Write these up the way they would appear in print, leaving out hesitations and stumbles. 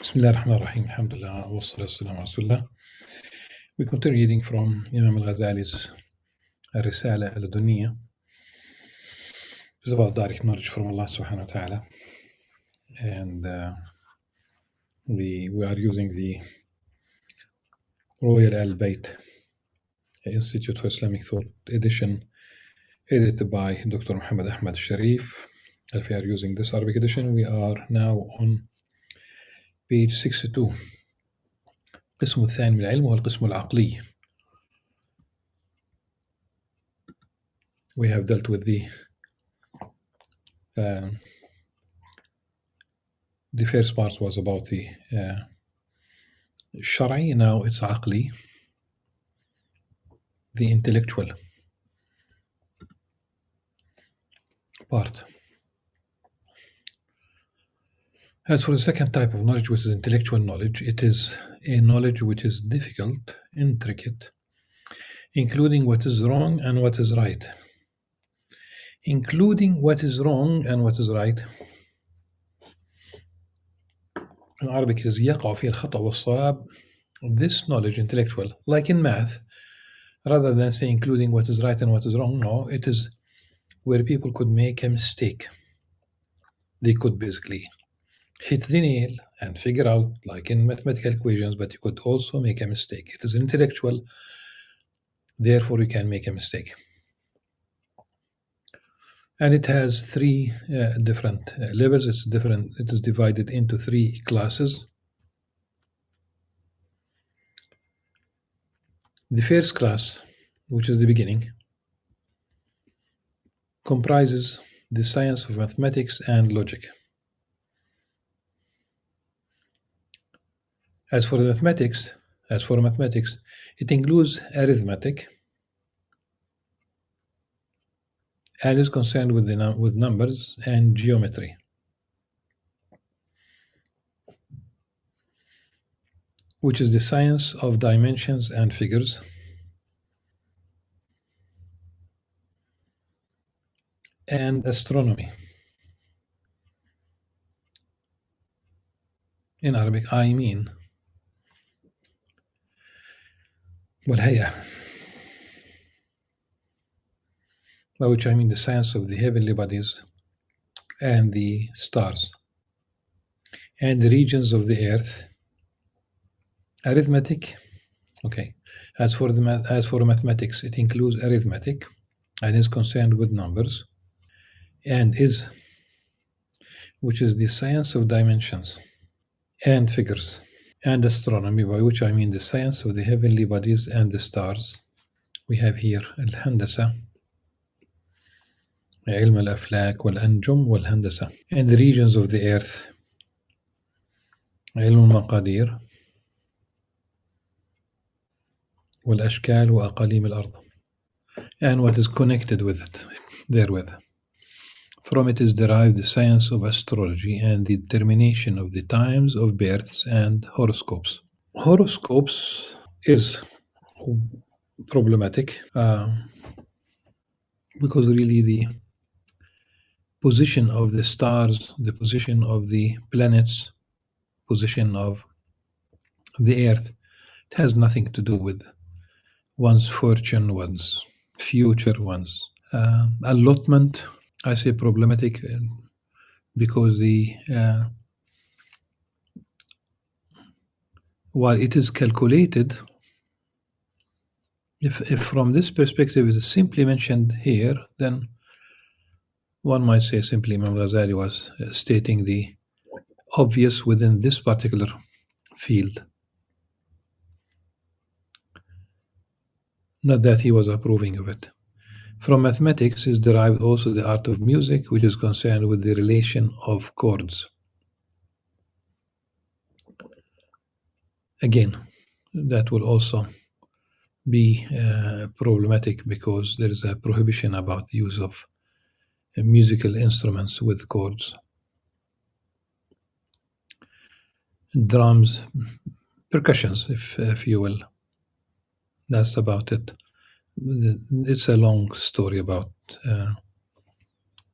Bismillah ar-Rahman ar-Rahim. Alhamdulillah. Wa salatu wassalamu ala Rasulullah. We continue reading from Imam Al-Ghazali's Al-Risala al-Ladunniyyah. It's about direct knowledge from Allah subhanahu wa ta'ala. And we are using the Royal Al-Bayt Institute for Islamic Thought edition, edited by Dr. Muhammad Ahmad Sharif. If we are using this Arabic edition, we are now on page 62. القسم الثاني من العلم هو القسم العقلي. We have dealt with the first part was about the شرعي. Now it's عقلي, the intellectual part. As for the second type of knowledge, which is intellectual knowledge, it is a knowledge which is difficult, intricate, including what is wrong and what is right. Including what is wrong and what is right. In Arabic it is يقع فيه الخطأ والصواب. This knowledge, intellectual, like in math, rather than say including what is right and what is wrong, no, it is where people could make a mistake. They could basically hit the nail and figure out, like in mathematical equations, but you could also make a mistake. It is intellectual, therefore you can make a mistake. And it has three different levels. It is divided into three classes. The first class, which is the beginning, comprises the science of mathematics and logic. As for mathematics, it includes arithmetic and is concerned with with numbers and geometry. Which is the science of dimensions and figures. And astronomy. In Arabic, I mean والهيئة, by which I mean the science of the heavenly bodies and the stars and the regions of the earth. Arithmetic, okay. As for mathematics, it includes arithmetic and is concerned with numbers, and which is the science of dimensions and figures. And astronomy, by which I mean the science of the heavenly bodies and the stars. We have here الهندسة, علم الأفلاك والأنجم والهندسة. And the regions of the earth, علم المقادير والأشكال وأقاليم الأرض. And what is connected with it, therewith. From it is derived the science of astrology and the determination of the times of births and horoscopes. Horoscopes is problematic because really the position of the stars, the position of the planets, position of the earth, it has nothing to do with one's fortune, one's future, one's allotment. I say problematic because while it is calculated, if from this perspective it is simply mentioned here, then one might say simply Imam Ghazali was stating the obvious within this particular field. Not that he was approving of it. From mathematics is derived also the art of music, which is concerned with the relation of chords. Again, that will also be problematic because there is a prohibition about the use of musical instruments with chords. Drums, percussions, if you will. That's about it. It's a long story about,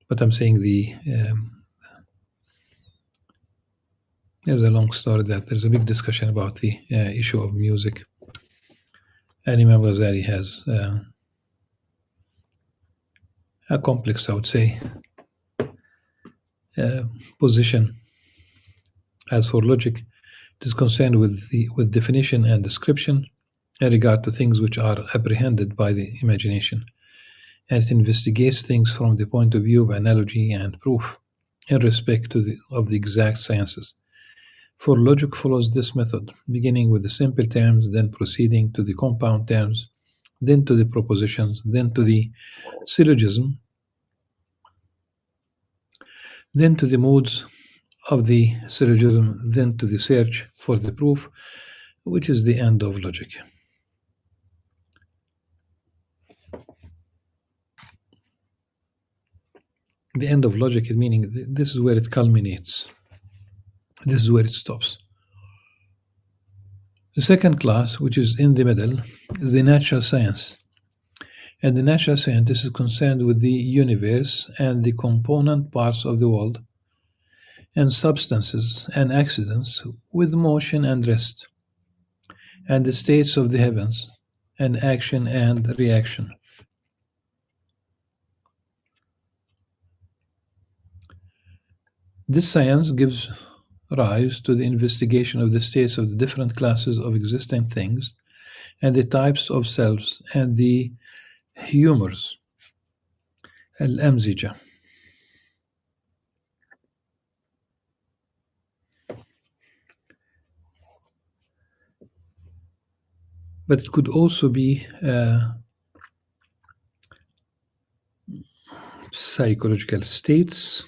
but I'm saying the There's a long story that there's a big discussion about the issue of music. And Imam Ghazali has a complex, I would say, uh, position. As for logic, it is concerned with definition and description in regard to things which are apprehended by the imagination, and it investigates things from the point of view of analogy and proof in respect of the exact sciences. For logic follows this method, beginning with the simple terms, then proceeding to the compound terms, then to the propositions, then to the syllogism, then to the modes of the syllogism, then to the search for the proof, which is the end of logic. The end of logic, meaning this is where it culminates. This is where it stops. The second class, which is in the middle, is the natural science. And the natural scientist is concerned with the universe and the component parts of the world, and substances and accidents, with motion and rest, and the states of the heavens, and action and reaction. This science gives rise to the investigation of the states of the different classes of existing things, and the types of selves, and the humors, al-amzija. But it could also be psychological states,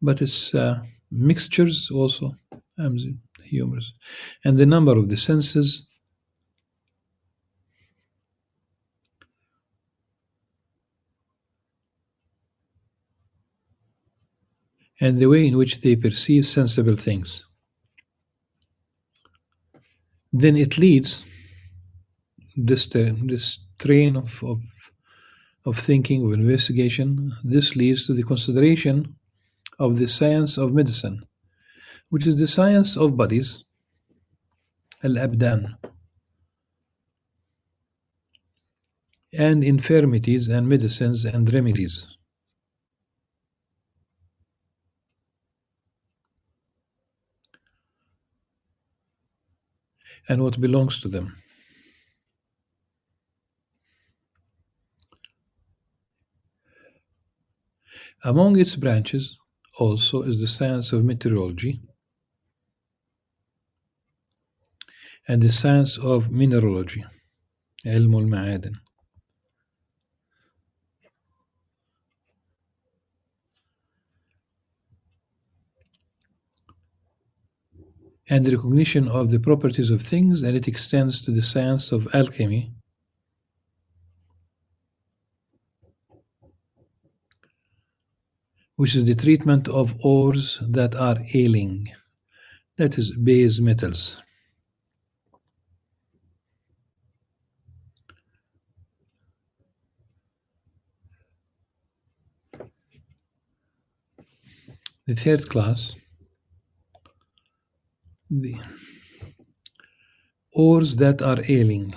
but it's mixtures also, humors, and the number of the senses, and the way in which they perceive sensible things. Then it leads this train of thinking, of investigation. This leads to the consideration of the science of medicine, which is the science of bodies, al-abdan, and infirmities and medicines and remedies, and what belongs to them. Among its branches also is the science of meteorology and the science of mineralogy, علم المعادن. And the recognition of the properties of things, and it extends to the science of alchemy, which is the treatment of ores that are ailing, that is, base metals. The third class, the ores that are ailing.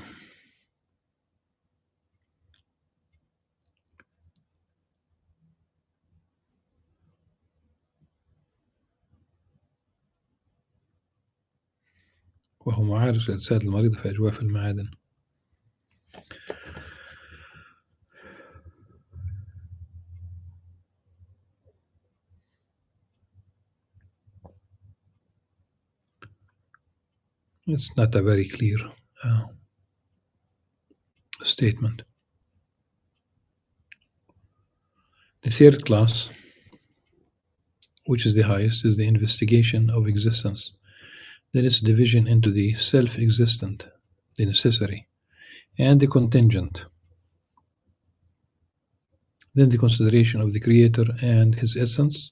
وهو معالج الأجساد المريضة في أجواف المعادن. It's not a very clear statement. The third class, which is the highest, is the investigation of existence. Then its division into the self-existent, the necessary, and the contingent. Then the consideration of the Creator and His essence,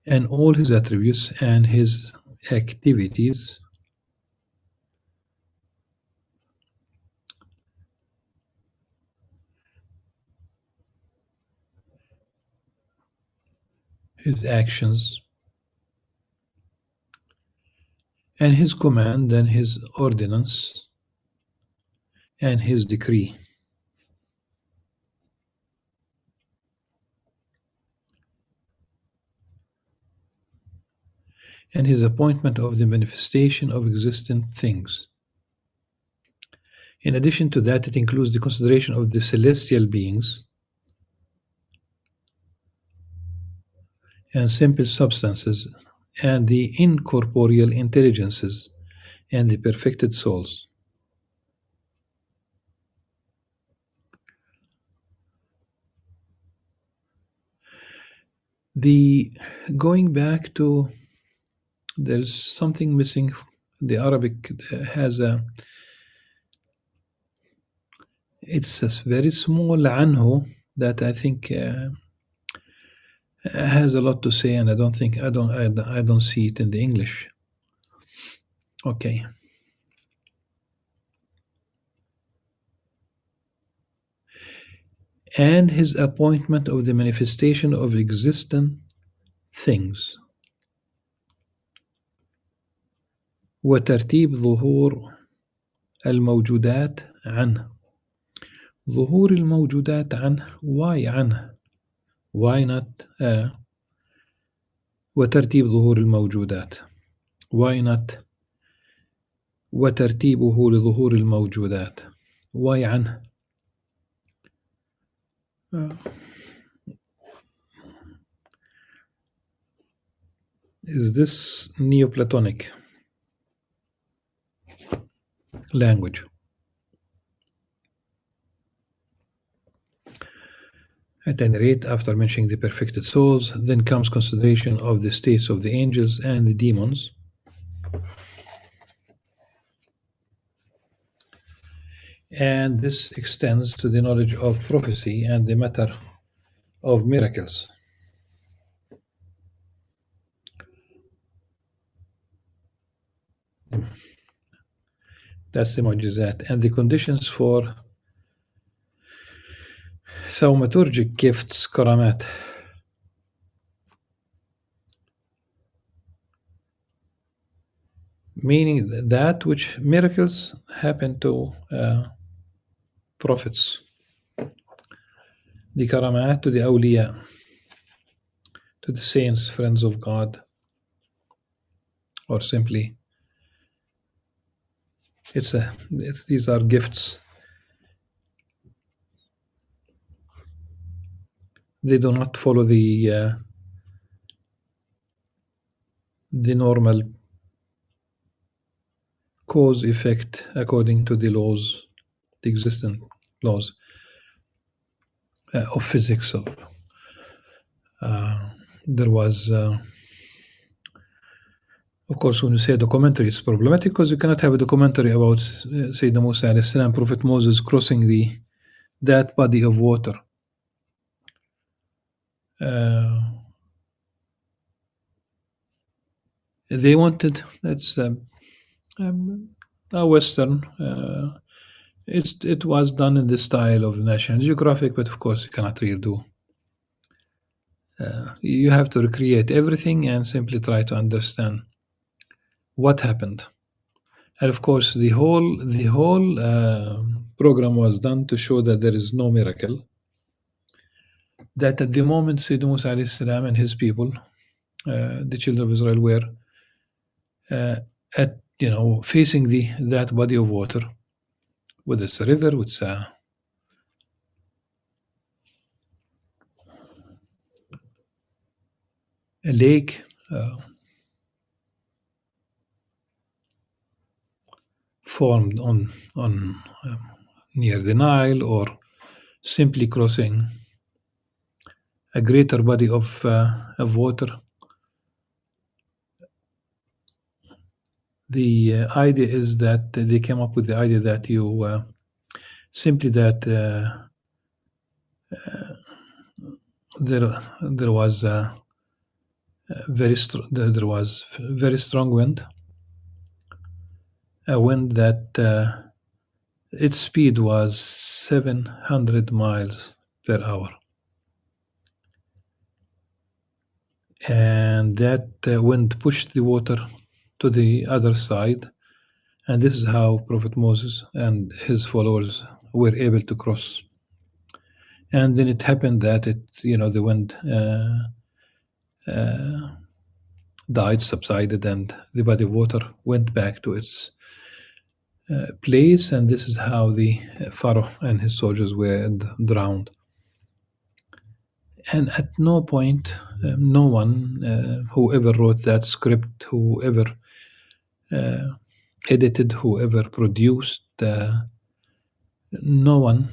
and all His attributes and His activities, his actions, and his command, and his ordinance, and his decree. And his appointment of the manifestation of existent things. In addition to that, it includes the consideration of the celestial beings and simple substances, and the incorporeal intelligences, and the perfected souls. The going back to, there's something missing. The Arabic has it's a very small anhu that I think has a lot to say, and I don't see it in the English. Okay. And his appointment of the manifestation of existent things. وترتيب ظهور الموجودات عنه. ظهور الموجودات عنه. Why عنه? Why not وترتيب ظهور الموجودات? Why not وترتيبه لظهور الموجودات? Why عنه? Is this Neoplatonic language? At any rate, after mentioning the perfected souls, then comes consideration of the states of the angels and the demons. And this extends to the knowledge of prophecy and the matter of miracles. That's the mu'jizat. And the conditions for thaumaturgic gifts, karamat. Meaning that which miracles happen to prophets. The karamat to the awliya, to the saints, friends of God, or simply these are gifts. They do not follow the normal cause effect according to the laws, the existing laws of physics. So there was of course, when you say a documentary, it's problematic because you cannot have a documentary about Sayyidina Musa alayhi salam, Prophet Moses crossing that body of water. They wanted, it's a Western, it was done in the style of National Geographic, but of course you cannot really do. You have to recreate everything and simply try to understand what happened. And of course, the whole program was done to show that there is no miracle. That at the moment Sayyidina Musa alayhi salam and his people, the children of Israel, were at facing that body of water, whether it's a river, it's a lake, formed on near the Nile, or simply crossing a greater body of water. The idea is that they came up with the idea that you simply that there was very strong wind, a wind that its speed was 700 miles per hour. and that wind pushed the water to the other side, and this is how Prophet Moses and his followers were able to cross. And then it happened that the wind died, subsided, and the body of water went back to its place, and this is how the Pharaoh and his soldiers were drowned. And at no point, no one, whoever wrote that script, whoever edited, whoever produced, no one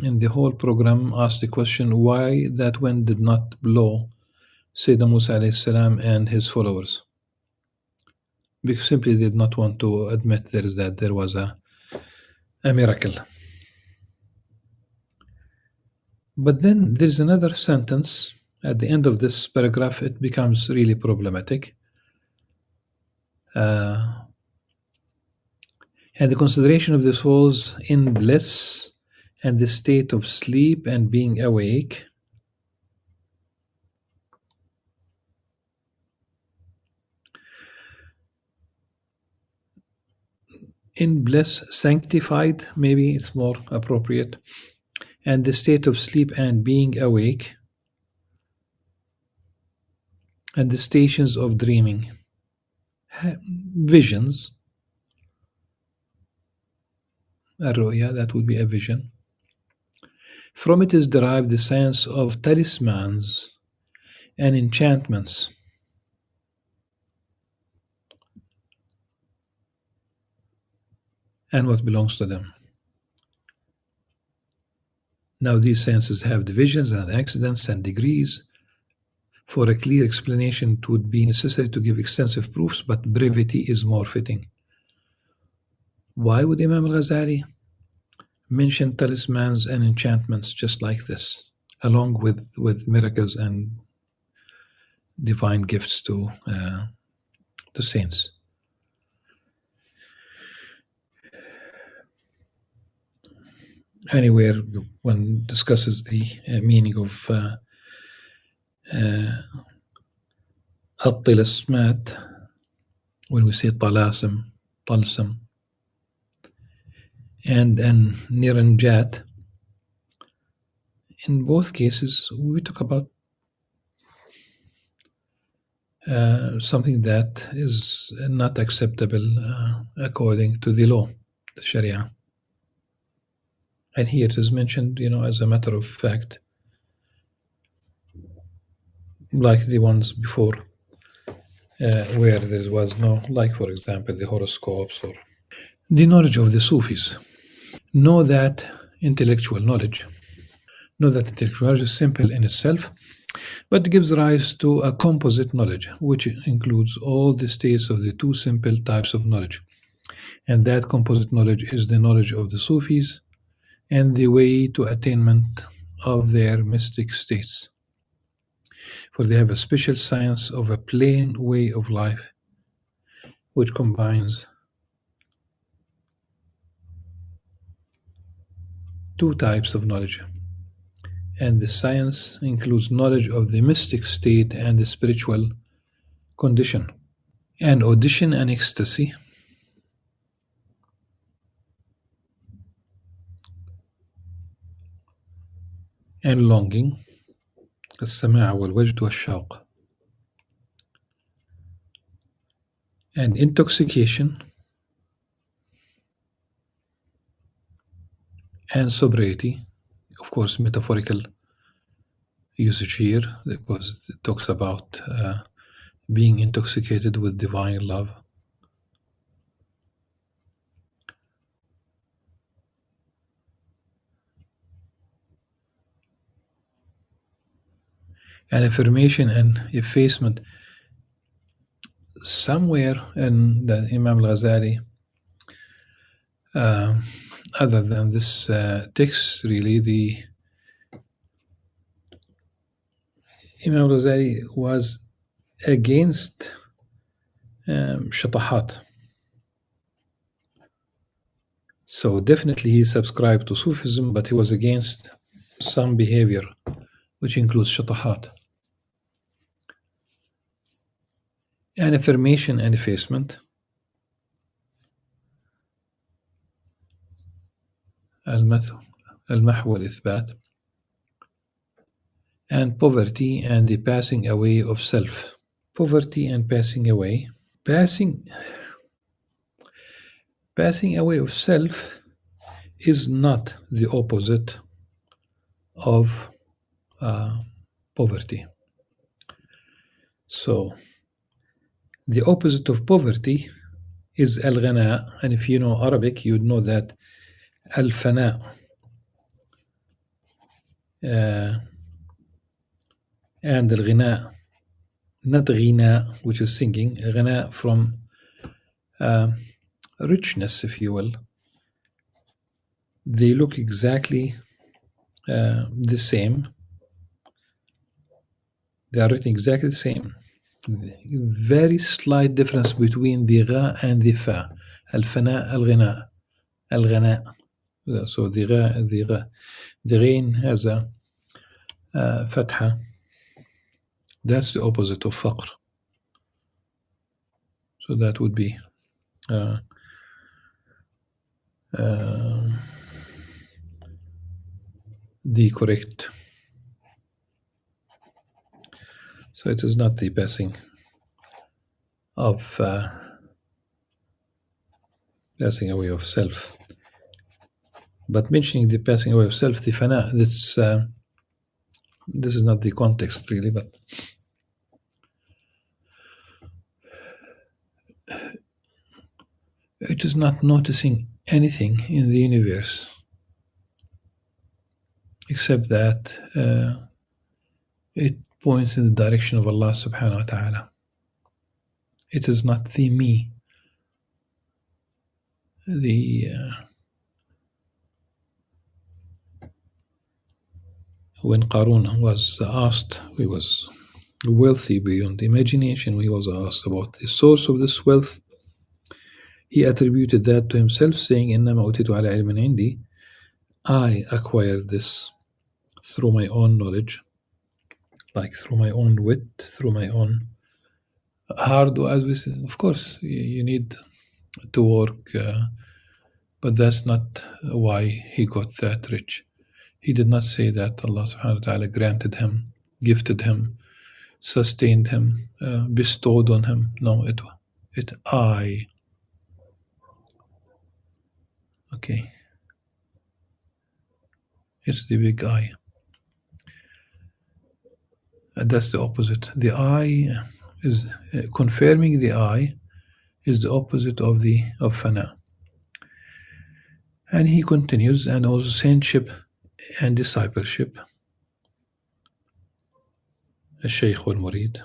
in the whole program asked the question why that wind did not blow Sayyidina Musa alayhi salam and his followers. Because simply did not want to admit that there was a miracle. But then there's another sentence at the end of this paragraph. It becomes really problematic. And the consideration of the souls in bliss and the state of sleep and being awake. In bliss, sanctified, maybe it's more appropriate, and the state of sleep and being awake, and the stations of dreaming, visions. Ar-ru'ya, that would be a vision. From it is derived the science of talismans and enchantments. And what belongs to them. Now these sciences have divisions and accidents and degrees. For a clear explanation, it would be necessary to give extensive proofs, but brevity is more fitting. Why would Imam Al-Ghazali mention talismans and enchantments just like this, along with miracles and divine gifts to the saints? Anywhere one discusses the meaning of at-talismat, when we say talasim, talsam, and niranjat, in both cases we talk about something that is not acceptable according to the law, the Sharia. And here it is mentioned, as a matter of fact, like the ones before, where there was no, like for example, the horoscopes or the knowledge of the Sufis. Know that intellectual knowledge is simple in itself, but gives rise to a composite knowledge, which includes all the states of the two simple types of knowledge. And that composite knowledge is the knowledge of the Sufis and the way to attainment of their mystic states. For they have a special science of a plain way of life, which combines two types of knowledge. And the science includes knowledge of the mystic state and the spiritual condition, and audition and ecstasy, and longing, السماع والوجد والشوق, and intoxication, and sobriety. Of course, metaphorical usage here, because it talks about being intoxicated with divine love. And affirmation and effacement. Somewhere in the Imam Al-Ghazali, other than this text, really, the Imam Al-Ghazali was against shatahat. So definitely he subscribed to Sufism, but he was against some behavior, which includes shatahat. and affirmation and effacement. المحو والإثبات. And poverty and the passing away of self. Poverty and passing away. Passing away of self is not the opposite of poverty. So the opposite of poverty is al-ghana, and if you know Arabic, you'd know that al-fana and al-ghina, not ghina, which is singing, ghina from richness, if you will. They look exactly the same. They are written exactly the same. Very slight difference between the gha and the fa. Al-fana, al-ghina, al-ghana. So the ghain has a fatha. That's the opposite of faqr. So that would be the correct. So it is not the passing away of self. But mentioning the passing away of self, the fana, this is not the context really, but it is not noticing anything in the universe except that it points in the direction of Allah subhanahu wa ta'ala. It is not the me. When Qarun was asked, he was wealthy beyond imagination. He was asked about the source of this wealth. He attributed that to himself, saying, إِنَّمَا أُوتِيتُ عَلَى عِلْمٍ عِنْدِي. I acquired this through my own knowledge, like through my own wit, through my own hard, as we say. Of course, you need to work, but that's not why he got that rich. He did not say that Allah subhanahu wa ta'ala granted him, gifted him, sustained him, bestowed on him. No, it I. Okay. It's the big I. That's the opposite. The I is confirming the I is the opposite of fana. And he continues, and also saintship and discipleship. الشيخ والمريد.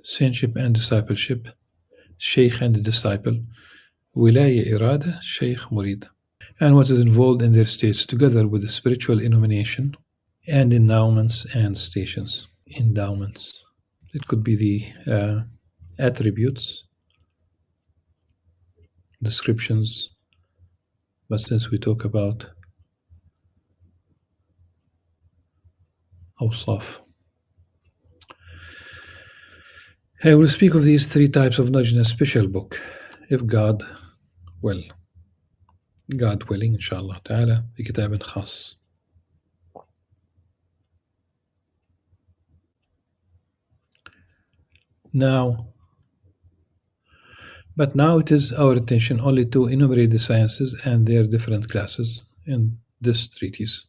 Saintship and discipleship. Sheikh and the disciple. Wilaya irada, Sheikh murid. And what is involved in their states, together with the spiritual illumination and endowments and stations. Endowments. It could be the attributes, descriptions, but since we talk about awsaf, I will speak of these three types of knowledge in a special book, if God will. God willing, inshallah ta'ala, بكتاب خاص. Now it is our intention only to enumerate the sciences and their different classes in this treatise.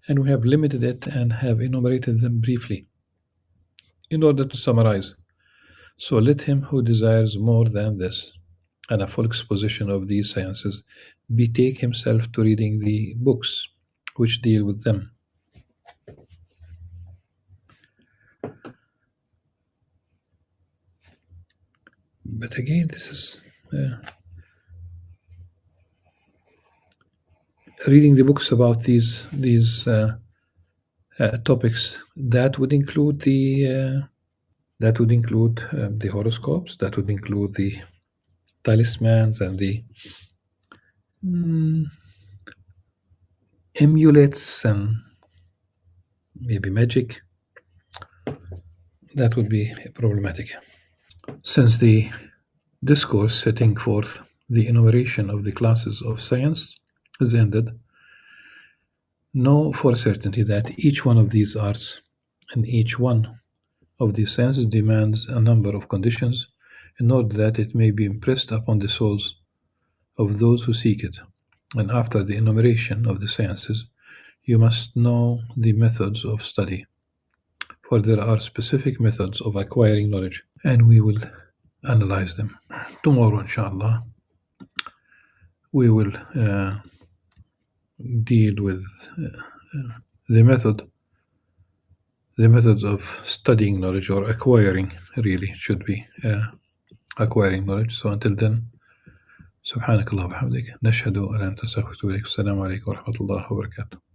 And we have limited it and have enumerated them briefly in order to summarize. So let him who desires more than this and a full exposition of these sciences betake himself to reading the books which deal with them. But again, this is reading the books about these topics. That would include the horoscopes. That would include the talismans and the amulets and maybe magic. that would be problematic. Since the discourse setting forth the enumeration of the classes of science is ended, know for certainty that each one of these arts and each one of these sciences demands a number of conditions in order that it may be impressed upon the souls of those who seek it. And after the enumeration of the sciences, you must know the methods of study, for there are specific methods of acquiring knowledge, and we will analyze them. Tomorrow, inshallah, we will deal with the methods of studying knowledge, or acquiring, really should be acquiring knowledge. So until then, سبحانك اللهم وبحمدك نشهد أن لا إله إلا أنت نستغفرك ونتوب إليك. السلام عليكم ورحمة الله وبركاته.